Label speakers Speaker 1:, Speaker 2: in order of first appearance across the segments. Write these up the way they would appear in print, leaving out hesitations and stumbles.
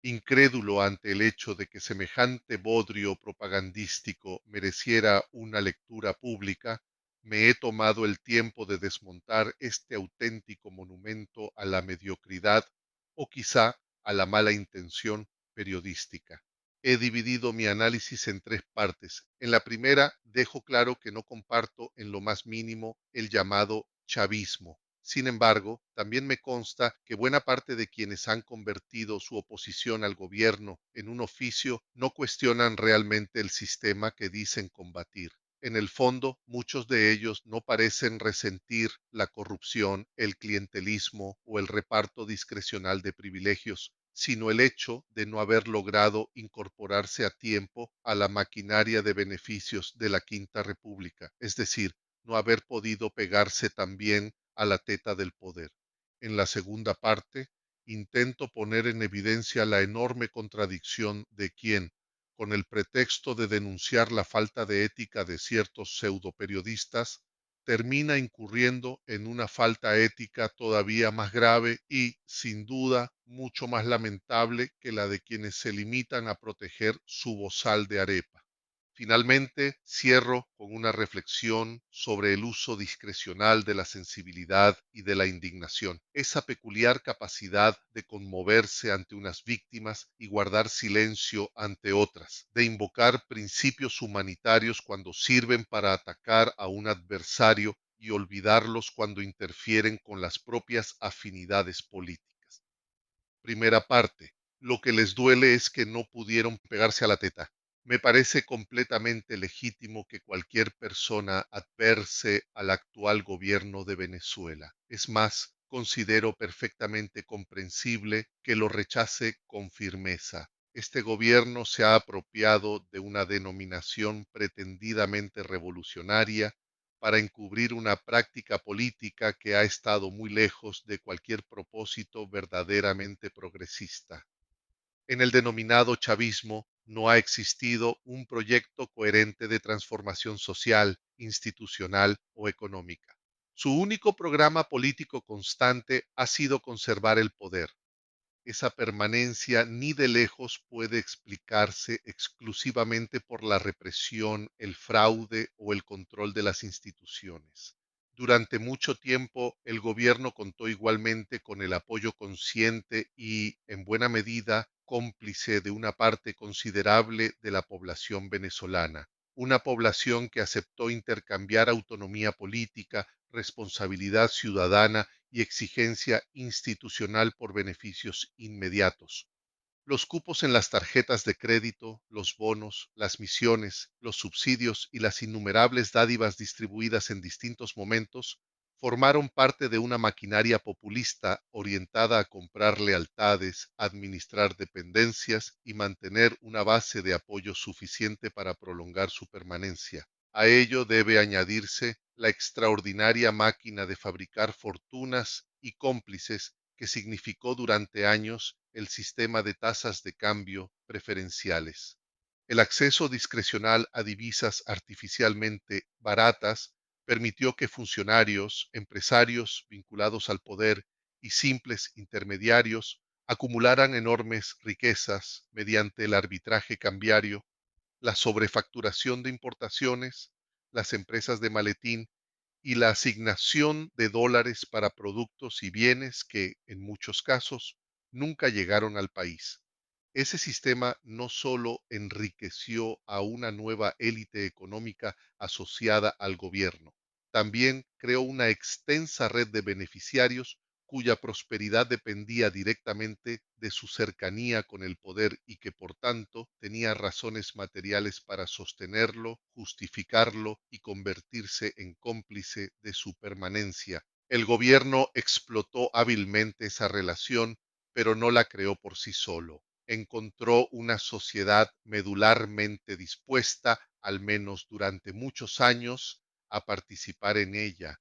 Speaker 1: Incrédulo ante el hecho de que semejante bodrio propagandístico mereciera una lectura pública, me he tomado el tiempo de desmontar este auténtico monumento a la mediocridad o quizá a la mala intención periodística. He dividido mi análisis en tres partes. En la primera, dejo claro que no comparto en lo más mínimo el llamado chavismo. Sin embargo, también me consta que buena parte de quienes han convertido su oposición al gobierno en un oficio no cuestionan realmente el sistema que dicen combatir. En el fondo, muchos de ellos no parecen resentir la corrupción, el clientelismo o el reparto discrecional de privilegios, sino el hecho de no haber logrado incorporarse a tiempo a la maquinaria de beneficios de la Quinta República, es decir, no haber podido pegarse también a la teta del poder. En la segunda parte, intento poner en evidencia la enorme contradicción de quien, con el pretexto de denunciar la falta de ética de ciertos pseudoperiodistas, termina incurriendo en una falta ética todavía más grave y, sin duda, mucho más lamentable que la de quienes se limitan a proteger su bozal de arepa. Finalmente, cierro con una reflexión sobre el uso discrecional de la sensibilidad y de la indignación, esa peculiar capacidad de conmoverse ante unas víctimas y guardar silencio ante otras, de invocar principios humanitarios cuando sirven para atacar a un adversario y olvidarlos cuando interfieren con las propias afinidades políticas. Primera parte. Lo que les duele es que no pudieron pegarse a la teta. Me parece completamente legítimo que cualquier persona adverse al actual gobierno de Venezuela. Es más, considero perfectamente comprensible que lo rechace con firmeza. Este gobierno se ha apropiado de una denominación pretendidamente revolucionaria para encubrir una práctica política que ha estado muy lejos de cualquier propósito verdaderamente progresista. En el denominado chavismo no ha existido un proyecto coherente de transformación social, institucional o económica. Su único programa político constante ha sido conservar el poder. Esa permanencia ni de lejos puede explicarse exclusivamente por la represión, el fraude o el control de las instituciones. Durante mucho tiempo, el gobierno contó igualmente con el apoyo consciente y, en buena medida, cómplice de una parte considerable de la población venezolana, una población que aceptó intercambiar autonomía política, responsabilidad ciudadana y exigencia institucional por beneficios inmediatos. Los cupos en las tarjetas de crédito, los bonos, las misiones, los subsidios y las innumerables dádivas distribuidas en distintos momentos formaron parte de una maquinaria populista orientada a comprar lealtades, administrar dependencias y mantener una base de apoyo suficiente para prolongar su permanencia. A ello debe añadirse la extraordinaria máquina de fabricar fortunas y cómplices que significó durante años el sistema de tasas de cambio preferenciales. El acceso discrecional a divisas artificialmente baratas permitió que funcionarios, empresarios vinculados al poder y simples intermediarios acumularan enormes riquezas mediante el arbitraje cambiario, la sobrefacturación de importaciones, las empresas de maletín y la asignación de dólares para productos y bienes que, en muchos casos, nunca llegaron al país. Ese sistema no solo enriqueció a una nueva élite económica asociada al gobierno, también creó una extensa red de beneficiarios cuya prosperidad dependía directamente de su cercanía con el poder y que por tanto tenía razones materiales para sostenerlo, justificarlo y convertirse en cómplice de su permanencia. El gobierno explotó hábilmente esa relación, pero no la creó por sí solo. Encontró una sociedad medularmente dispuesta, al menos durante muchos años, a participar en ella.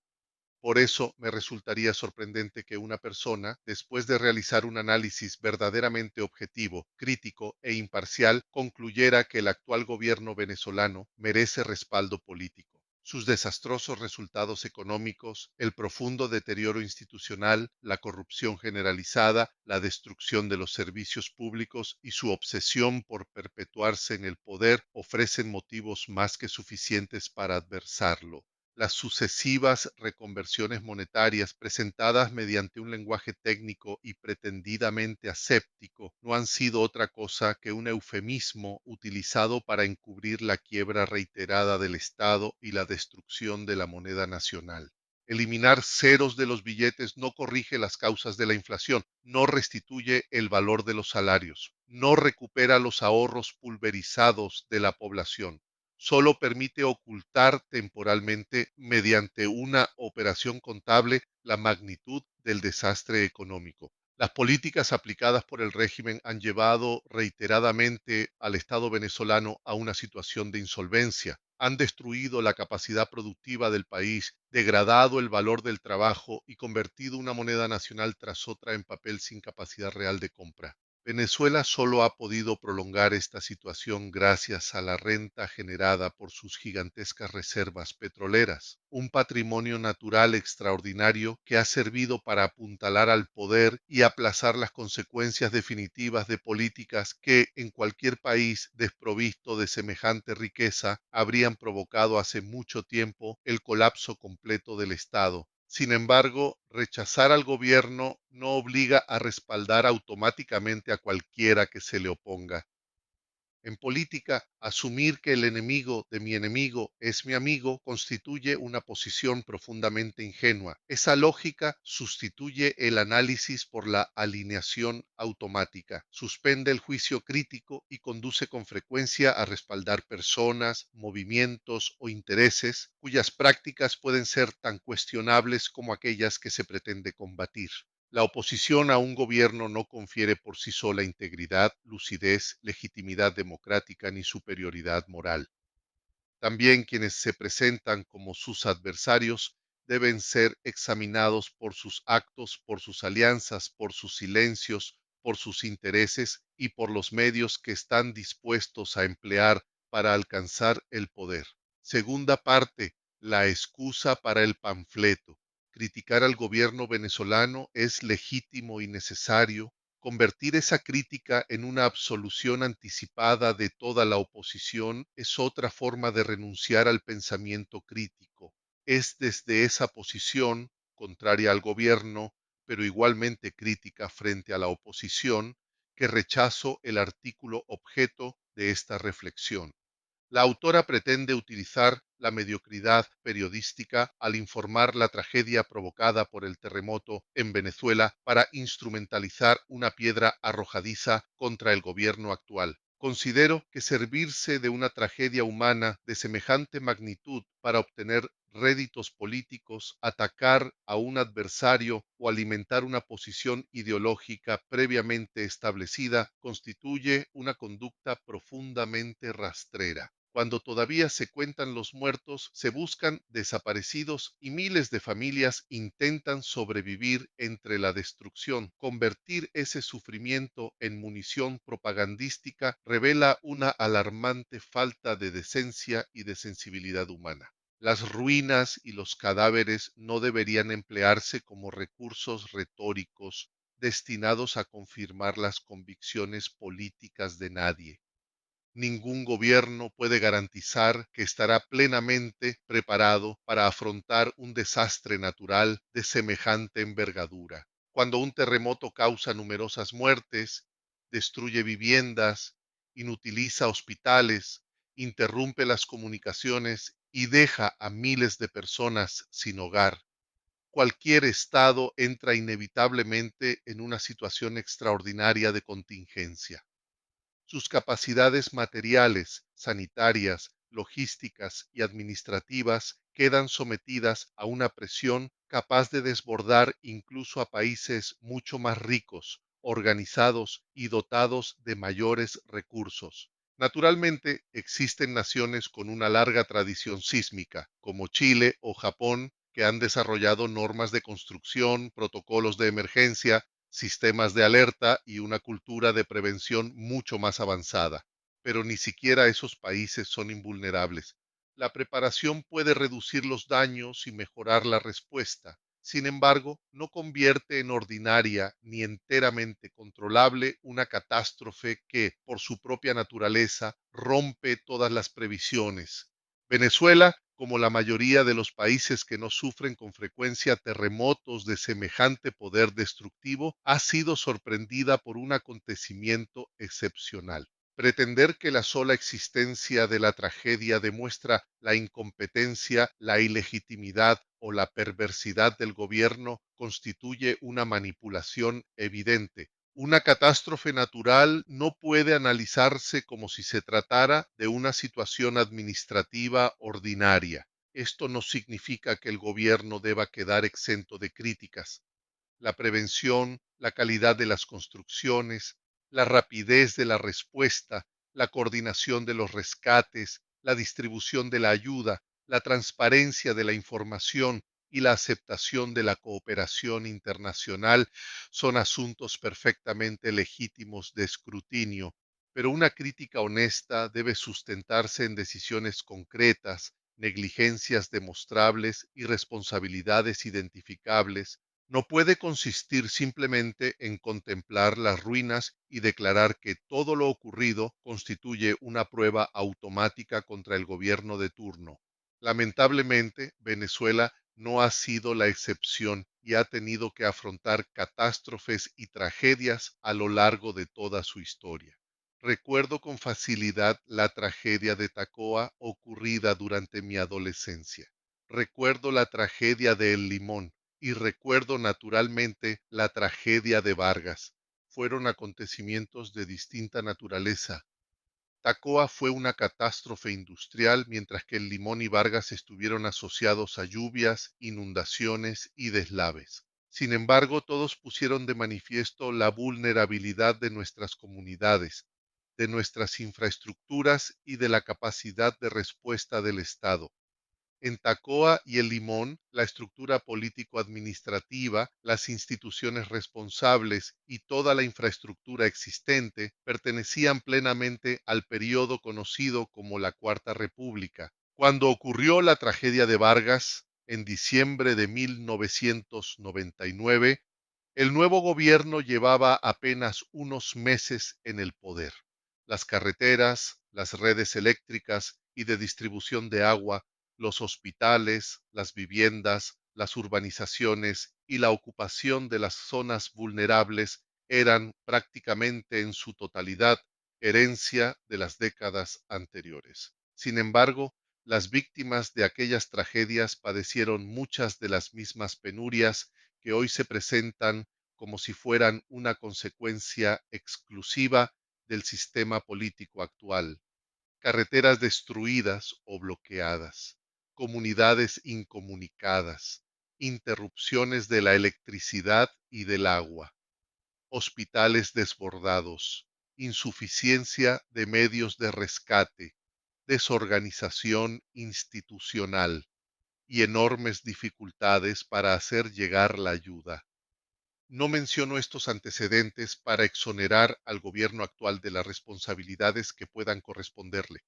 Speaker 1: Por eso me resultaría sorprendente que una persona, después de realizar un análisis verdaderamente objetivo, crítico e imparcial, concluyera que el actual gobierno venezolano merece respaldo político. Sus desastrosos resultados económicos, el profundo deterioro institucional, la corrupción generalizada, la destrucción de los servicios públicos y su obsesión por perpetuarse en el poder ofrecen motivos más que suficientes para adversarlo. Las sucesivas reconversiones monetarias presentadas mediante un lenguaje técnico y pretendidamente aséptico no han sido otra cosa que un eufemismo utilizado para encubrir la quiebra reiterada del Estado y la destrucción de la moneda nacional. Eliminar ceros de los billetes no corrige las causas de la inflación, no restituye el valor de los salarios, no recupera los ahorros pulverizados de la población, solo permite ocultar temporalmente mediante una operación contable la magnitud del desastre económico. Las políticas aplicadas por el régimen han llevado reiteradamente al Estado venezolano a una situación de insolvencia, han destruido la capacidad productiva del país, degradado el valor del trabajo y convertido una moneda nacional tras otra en papel sin capacidad real de compra. Venezuela solo ha podido prolongar esta situación gracias a la renta generada por sus gigantescas reservas petroleras, un patrimonio natural extraordinario que ha servido para apuntalar al poder y aplazar las consecuencias definitivas de políticas que en cualquier país desprovisto de semejante riqueza habrían provocado hace mucho tiempo el colapso completo del Estado. Sin embargo, rechazar al gobierno no obliga a respaldar automáticamente a cualquiera que se le oponga. En política, asumir que el enemigo de mi enemigo es mi amigo constituye una posición profundamente ingenua. Esa lógica sustituye el análisis por la alineación automática, suspende el juicio crítico y conduce con frecuencia a respaldar personas, movimientos o intereses cuyas prácticas pueden ser tan cuestionables como aquellas que se pretende combatir. La oposición a un gobierno no confiere por sí sola integridad, lucidez, legitimidad democrática ni superioridad moral. También quienes se presentan como sus adversarios deben ser examinados por sus actos, por sus alianzas, por sus silencios, por sus intereses y por los medios que están dispuestos a emplear para alcanzar el poder. Segunda parte, la excusa para el panfleto. Criticar al gobierno venezolano es legítimo y necesario. Convertir esa crítica en una absolución anticipada de toda la oposición es otra forma de renunciar al pensamiento crítico. Es desde esa posición, contraria al gobierno, pero igualmente crítica frente a la oposición, que rechazo el artículo objeto de esta reflexión. La autora pretende utilizar la mediocridad periodística al informar la tragedia provocada por el terremoto en Venezuela para instrumentalizar una piedra arrojadiza contra el gobierno actual. Considero que servirse de una tragedia humana de semejante magnitud para obtener réditos políticos, atacar a un adversario o alimentar una posición ideológica previamente establecida constituye una conducta profundamente rastrera. Cuando todavía se cuentan los muertos, se buscan desaparecidos y miles de familias intentan sobrevivir entre la destrucción. Convertir ese sufrimiento en munición propagandística revela una alarmante falta de decencia y de sensibilidad humana. Las ruinas y los cadáveres no deberían emplearse como recursos retóricos destinados a confirmar las convicciones políticas de nadie. Ningún gobierno puede garantizar que estará plenamente preparado para afrontar un desastre natural de semejante envergadura. Cuando un terremoto causa numerosas muertes, destruye viviendas, inutiliza hospitales, interrumpe las comunicaciones y deja a miles de personas sin hogar, cualquier Estado entra inevitablemente en una situación extraordinaria de contingencia. Sus capacidades materiales, sanitarias, logísticas y administrativas quedan sometidas a una presión capaz de desbordar incluso a países mucho más ricos, organizados y dotados de mayores recursos. Naturalmente, existen naciones con una larga tradición sísmica, como Chile o Japón, que han desarrollado normas de construcción, protocolos de emergencia, sistemas de alerta y una cultura de prevención mucho más avanzada. Pero ni siquiera esos países son invulnerables. La preparación puede reducir los daños y mejorar la respuesta. Sin embargo, no convierte en ordinaria ni enteramente controlable una catástrofe que, por su propia naturaleza, rompe todas las previsiones. Venezuela, como la mayoría de los países que no sufren con frecuencia terremotos de semejante poder destructivo, ha sido sorprendida por un acontecimiento excepcional. Pretender que la sola existencia de la tragedia demuestra la incompetencia, la ilegitimidad o la perversidad del gobierno constituye una manipulación evidente. Una catástrofe natural no puede analizarse como si se tratara de una situación administrativa ordinaria. Esto no significa que el gobierno deba quedar exento de críticas. La prevención, la calidad de las construcciones, la rapidez de la respuesta, la coordinación de los rescates, la distribución de la ayuda, la transparencia de la información y la aceptación de la cooperación internacional son asuntos perfectamente legítimos de escrutinio, pero una crítica honesta debe sustentarse en decisiones concretas, negligencias demostrables y responsabilidades identificables. No puede consistir simplemente en contemplar las ruinas y declarar que todo lo ocurrido constituye una prueba automática contra el gobierno de turno. Lamentablemente, Venezuela no ha sido la excepción y ha tenido que afrontar catástrofes y tragedias a lo largo de toda su historia. Recuerdo con facilidad la tragedia de Tacoa ocurrida durante mi adolescencia. Recuerdo la tragedia de El Limón y recuerdo naturalmente la tragedia de Vargas. Fueron acontecimientos de distinta naturaleza. Tacoa fue una catástrofe industrial, mientras que el Limón y Vargas estuvieron asociados a lluvias, inundaciones y deslaves. Sin embargo, todos pusieron de manifiesto la vulnerabilidad de nuestras comunidades, de nuestras infraestructuras y de la capacidad de respuesta del Estado. En Tacoa y El Limón, la estructura político-administrativa, las instituciones responsables y toda la infraestructura existente pertenecían plenamente al periodo conocido como la Cuarta República. Cuando ocurrió la tragedia de Vargas, en diciembre de 1999, el nuevo gobierno llevaba apenas unos meses en el poder. Las carreteras, las redes eléctricas y de distribución de agua, los hospitales, las viviendas, las urbanizaciones y la ocupación de las zonas vulnerables eran prácticamente en su totalidad herencia de las décadas anteriores. Sin embargo, las víctimas de aquellas tragedias padecieron muchas de las mismas penurias que hoy se presentan como si fueran una consecuencia exclusiva del sistema político actual. Carreteras destruidas o bloqueadas, comunidades incomunicadas, interrupciones de la electricidad y del agua, hospitales desbordados, insuficiencia de medios de rescate, desorganización institucional y enormes dificultades para hacer llegar la ayuda. No menciono estos antecedentes para exonerar al gobierno actual de las responsabilidades que puedan corresponderle.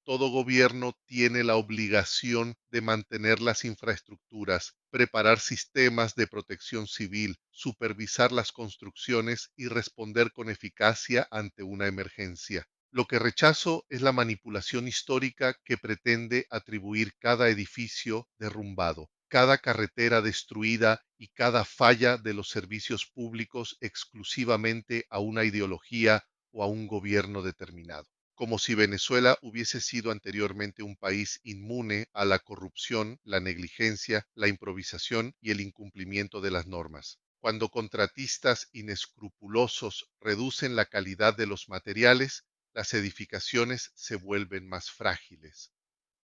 Speaker 1: Todo gobierno tiene la obligación de mantener las infraestructuras, preparar sistemas de protección civil, supervisar las construcciones y responder con eficacia ante una emergencia. Lo que rechazo es la manipulación histórica que pretende atribuir cada edificio derrumbado, cada carretera destruida y cada falla de los servicios públicos exclusivamente a una ideología o a un gobierno determinado, como si Venezuela hubiese sido anteriormente un país inmune a la corrupción, la negligencia, la improvisación y el incumplimiento de las normas. Cuando contratistas inescrupulosos reducen la calidad de los materiales, las edificaciones se vuelven más frágiles.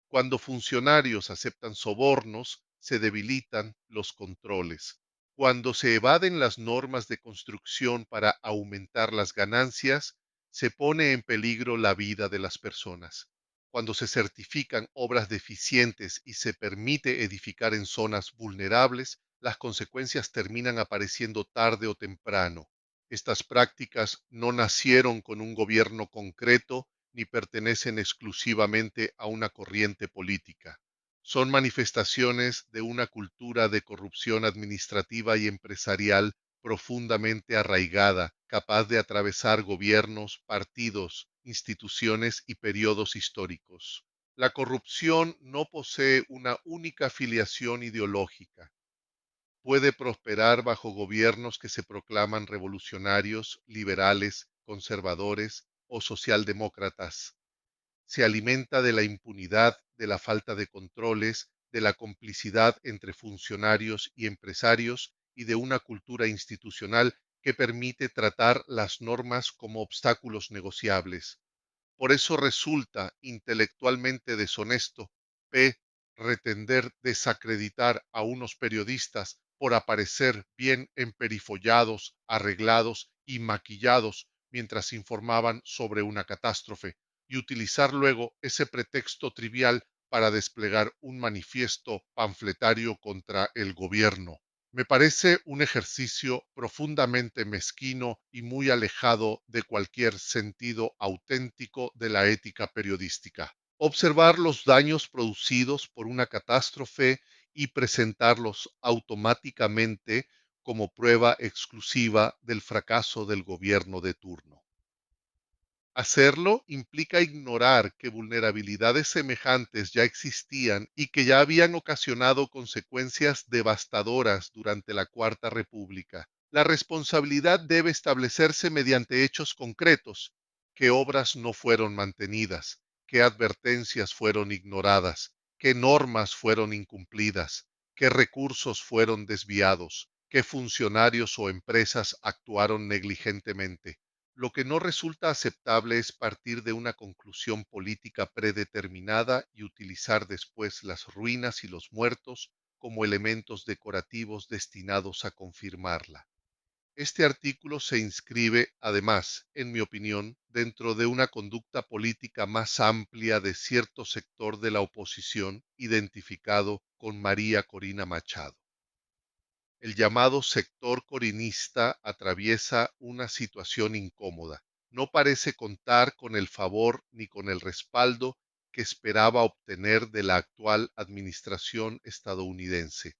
Speaker 1: Cuando funcionarios aceptan sobornos, se debilitan los controles. Cuando se evaden las normas de construcción para aumentar las ganancias, se pone en peligro la vida de las personas. Cuando se certifican obras deficientes y se permite edificar en zonas vulnerables, las consecuencias terminan apareciendo tarde o temprano. Estas prácticas no nacieron con un gobierno concreto ni pertenecen exclusivamente a una corriente política. Son manifestaciones de una cultura de corrupción administrativa y empresarial profundamente arraigada, capaz de atravesar gobiernos, partidos, instituciones y periodos históricos. La corrupción no posee una única afiliación ideológica. Puede prosperar bajo gobiernos que se proclaman revolucionarios, liberales, conservadores o socialdemócratas. Se alimenta de la impunidad, de la falta de controles, de la complicidad entre funcionarios y empresarios y de una cultura institucional que permite tratar las normas como obstáculos negociables. Por eso resulta intelectualmente deshonesto, p. pretender desacreditar a unos periodistas por aparecer bien emperifollados, arreglados y maquillados mientras informaban sobre una catástrofe, y utilizar luego ese pretexto trivial para desplegar un manifiesto panfletario contra el gobierno. Me parece un ejercicio profundamente mezquino y muy alejado de cualquier sentido auténtico de la ética periodística. Observar los daños producidos por una catástrofe y presentarlos automáticamente como prueba exclusiva del fracaso del gobierno de turno. Hacerlo implica ignorar que vulnerabilidades semejantes ya existían y que ya habían ocasionado consecuencias devastadoras durante la Cuarta República. La responsabilidad debe establecerse mediante hechos concretos: qué obras no fueron mantenidas, qué advertencias fueron ignoradas, qué normas fueron incumplidas, qué recursos fueron desviados, qué funcionarios o empresas actuaron negligentemente. Lo que no resulta aceptable es partir de una conclusión política predeterminada y utilizar después las ruinas y los muertos como elementos decorativos destinados a confirmarla. Este artículo se inscribe, además, en mi opinión, dentro de una conducta política más amplia de cierto sector de la oposición identificado con María Corina Machado. El llamado sector corinista atraviesa una situación incómoda. No parece contar con el favor ni con el respaldo que esperaba obtener de la actual administración estadounidense.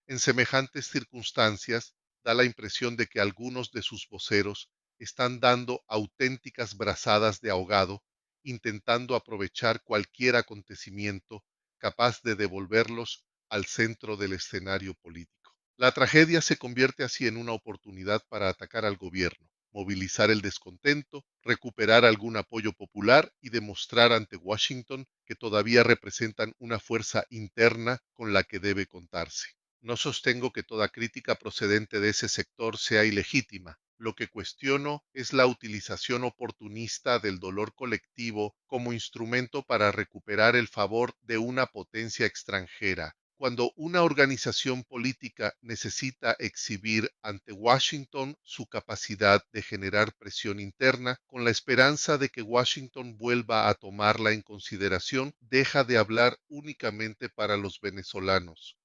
Speaker 1: En semejantes circunstancias, da la impresión de que algunos de sus voceros están dando auténticas brazadas de ahogado, intentando aprovechar cualquier acontecimiento capaz de devolverlos al centro del escenario político. La tragedia se convierte así en una oportunidad para atacar al gobierno, movilizar el descontento, recuperar algún apoyo popular y demostrar ante Washington que todavía representan una fuerza interna con la que debe contarse. No sostengo que toda crítica procedente de ese sector sea ilegítima. Lo que cuestiono es la utilización oportunista del dolor colectivo como instrumento para recuperar el favor de una potencia extranjera. Cuando una organización política necesita exhibir ante Washington su capacidad de generar presión interna, con la esperanza de que Washington vuelva a tomarla en consideración, deja de hablar únicamente para los venezolanos.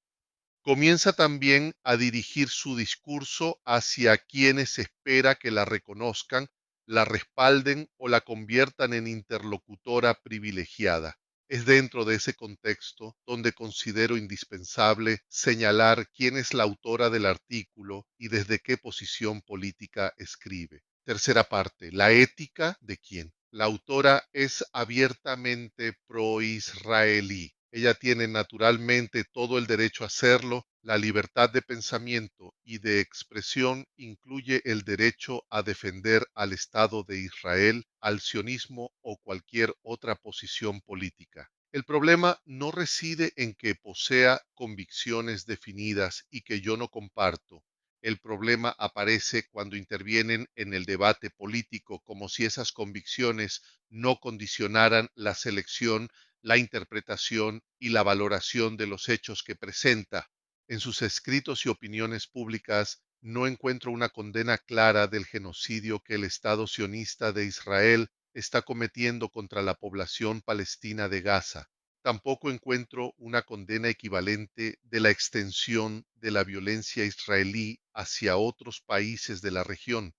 Speaker 1: Comienza también a dirigir su discurso hacia quienes espera que la reconozcan, la respalden o la conviertan en interlocutora privilegiada. Es dentro de ese contexto donde considero indispensable señalar quién es la autora del artículo y desde qué posición política escribe. Tercera parte, la ética de quién. La autora es abiertamente pro-israelí. Ella tiene naturalmente todo el derecho a hacerlo. La libertad de pensamiento y de expresión incluye el derecho a defender al Estado de Israel, al sionismo o cualquier otra posición política. El problema no reside en que posea convicciones definidas y que yo no comparto. El problema aparece cuando intervienen en el debate político como si esas convicciones no condicionaran la selección, la interpretación y la valoración de los hechos que presenta. En sus escritos y opiniones públicas no encuentro una condena clara del genocidio que el Estado sionista de Israel está cometiendo contra la población palestina de Gaza. Tampoco encuentro una condena equivalente de la extensión de la violencia israelí hacia otros países de la región.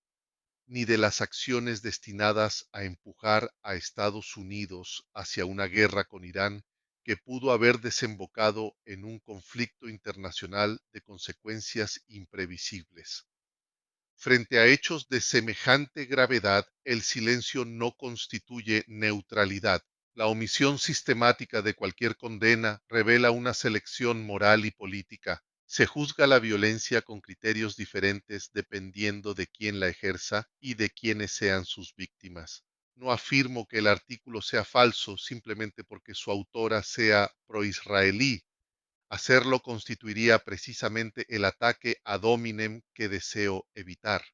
Speaker 1: ni de las acciones destinadas a empujar a Estados Unidos hacia una guerra con Irán que pudo haber desembocado en un conflicto internacional de consecuencias imprevisibles. Frente a hechos de semejante gravedad, el silencio no constituye neutralidad. La omisión sistemática de cualquier condena revela una selección moral y política. Se juzga la violencia con criterios diferentes dependiendo de quién la ejerza y de quiénes sean sus víctimas. No afirmo que el artículo sea falso simplemente porque su autora sea proisraelí. Hacerlo constituiría precisamente el ataque ad hominem que deseo evitar.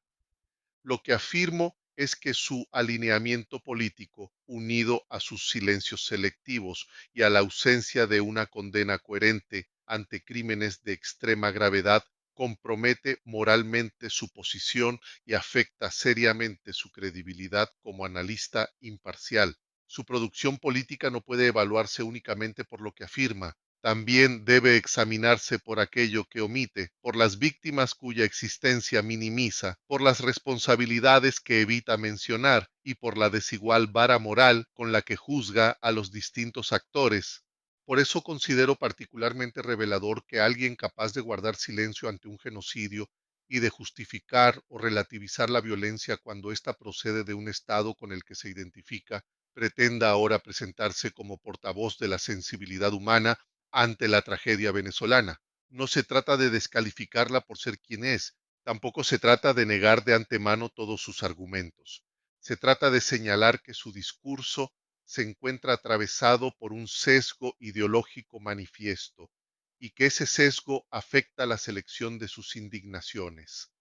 Speaker 1: Lo que afirmo es que su alineamiento político, unido a sus silencios selectivos y a la ausencia de una condena coherente ante crímenes de extrema gravedad, compromete moralmente su posición y afecta seriamente su credibilidad como analista imparcial. Su producción política no puede evaluarse únicamente por lo que afirma, también debe examinarse por aquello que omite, por las víctimas cuya existencia minimiza, por las responsabilidades que evita mencionar y por la desigual vara moral con la que juzga a los distintos actores. Por eso considero particularmente revelador que alguien capaz de guardar silencio ante un genocidio y de justificar o relativizar la violencia cuando ésta procede de un Estado con el que se identifica, pretenda ahora presentarse como portavoz de la sensibilidad humana ante la tragedia venezolana. No se trata de descalificarla por ser quien es, tampoco se trata de negar de antemano todos sus argumentos. Se trata de señalar que su discurso se encuentra atravesado por un sesgo ideológico manifiesto y que ese sesgo afecta la selección de sus indignaciones.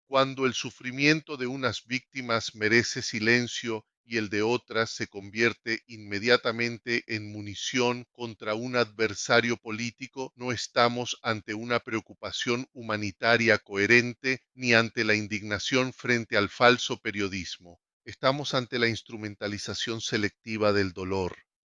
Speaker 1: Cuando el sufrimiento de unas víctimas merece silencio y el de otras se convierte inmediatamente en munición contra un adversario político, no estamos ante una preocupación humanitaria coherente ni ante la indignación frente al falso periodismo. Estamos ante la instrumentalización selectiva del dolor.